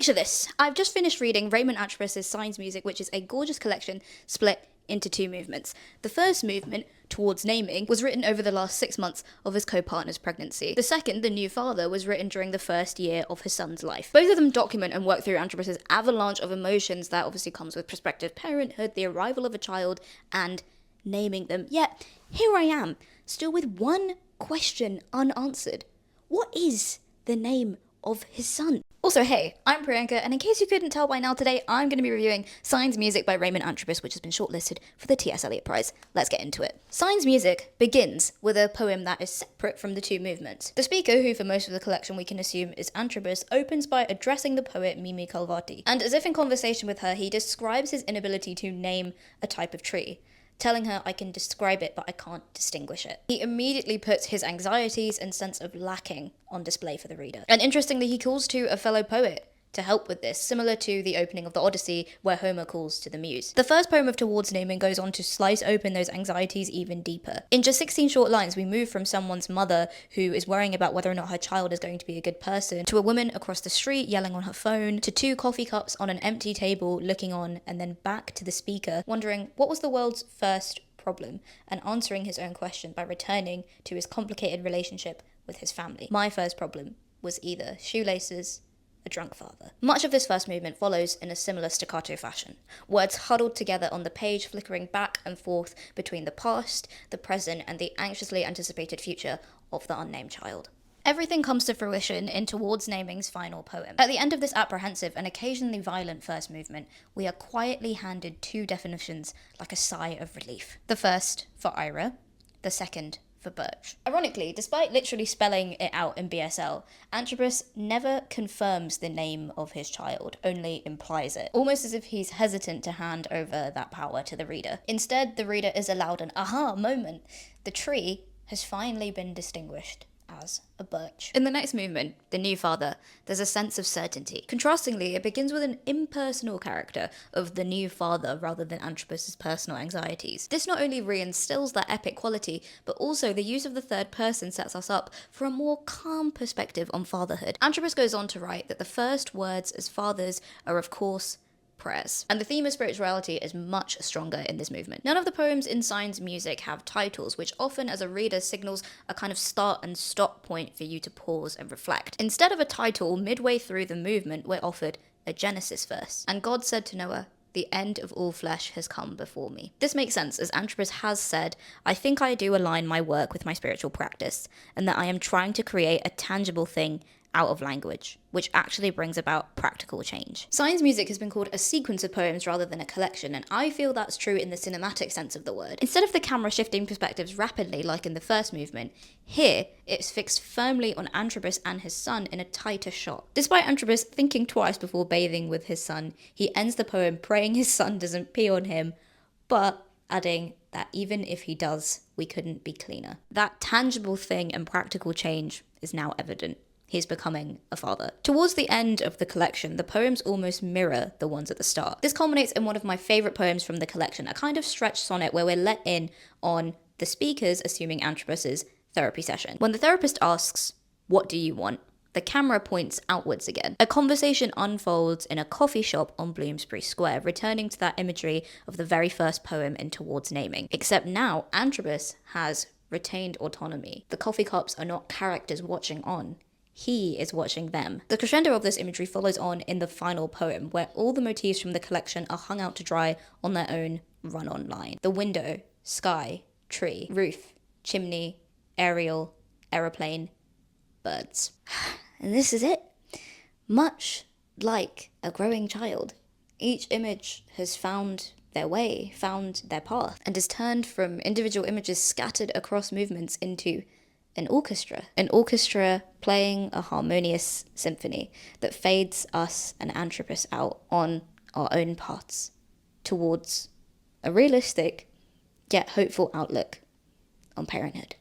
Picture this. I've just finished reading Raymond Antrobus' Signs Music, which is a gorgeous collection split into two movements. The first movement, Towards Naming, was written over the last 6 months of his co-partner's pregnancy. The second, The New Father, was written during the first year of his son's life. Both of them document and work through Antrobus' avalanche of emotions that obviously comes with prospective parenthood, the arrival of a child, and naming them. Yet, here I am, still with one question unanswered. What is the name of his son? Also, hey, I'm Priyanka, and in case you couldn't tell by now, today I'm going to be reviewing Signs Music by Raymond Antrobus, which has been shortlisted for the T.S. Eliot Prize. Let's get into it. Signs Music begins with a poem that is separate from the two movements. The speaker, who for most of the collection we can assume is Antrobus, opens by addressing the poet Mimi Calvati, and as if in conversation with her, he describes his inability to name a type of tree, telling her, I can describe it, but I can't distinguish it. He immediately puts his anxieties and sense of lacking on display for the reader. And interestingly, he calls to a fellow poet to help with this, similar to the opening of the Odyssey, where Homer calls to the muse. The first poem of Towards Naming goes on to slice open those anxieties even deeper. In just 16 short lines, we move from someone's mother who is worrying about whether or not her child is going to be a good person, to a woman across the street yelling on her phone, to 2 coffee cups on an empty table looking on, and then back to the speaker, wondering what was the world's first problem, and answering his own question by returning to his complicated relationship with his family. My first problem was either shoelaces, a drunk father. Much of this first movement follows in a similar staccato fashion, words huddled together on the page, flickering back and forth between the past, the present, and the anxiously anticipated future of the unnamed child. Everything comes to fruition in Towards Naming's final poem. At the end of this apprehensive and occasionally violent first movement, we are quietly handed 2 definitions like a sigh of relief. The first for Ira, the second for Birch. Ironically, despite literally spelling it out in BSL, Antrobus never confirms the name of his child, only implies it, almost as if he's hesitant to hand over that power to the reader. Instead, the reader is allowed an aha moment. The tree has finally been distinguished as a birch. In the next movement, The New Father, there's a sense of certainty. Contrastingly, it begins with an impersonal character of the new father rather than Antrobus's personal anxieties. This not only reinstills that epic quality, but also the use of the third person sets us up for a more calm perspective on fatherhood. Antrobus goes on to write that the first words as fathers are, of course, prayers. And the theme of spirituality is much stronger in this movement. None of the poems in Signs Music have titles, which often as a reader signals a kind of start and stop point for you to pause and reflect. Instead of a title, midway through the movement, we're offered a Genesis verse. And God said to Noah, the end of all flesh has come before me. This makes sense, as Antrobus has said, I think I do align my work with my spiritual practice, and that I am trying to create a tangible thing out of language, which actually brings about practical change. Signs Music has been called a sequence of poems rather than a collection, and I feel that's true in the cinematic sense of the word. Instead of the camera shifting perspectives rapidly like in the first movement, here it's fixed firmly on Antrobus and his son in a tighter shot. Despite Antrobus thinking twice before bathing with his son, he ends the poem praying his son doesn't pee on him, but adding that even if he does, we couldn't be cleaner. That tangible thing and practical change is now evident. He's becoming a father. Towards the end of the collection, the poems almost mirror the ones at the start. This culminates in one of my favourite poems from the collection, a kind of stretch sonnet where we're let in on the speakers assuming Antrobus's therapy session. When the therapist asks, what do you want? The camera points outwards again. A conversation unfolds in a coffee shop on Bloomsbury Square, returning to that imagery of the very first poem in Towards Naming. Except now, Antrobus has retained autonomy. The coffee cups are not characters watching on. He is watching them. The crescendo of this imagery follows on in the final poem, where all the motifs from the collection are hung out to dry on their own run-on line. The window, sky, tree, roof, chimney, aerial, aeroplane, birds. And this is it. Much like a growing child, each image has found their way, found their path, and is turned from individual images scattered across movements into an orchestra playing a harmonious symphony that fades us and Antrobus out on our own paths towards a realistic yet hopeful outlook on parenthood.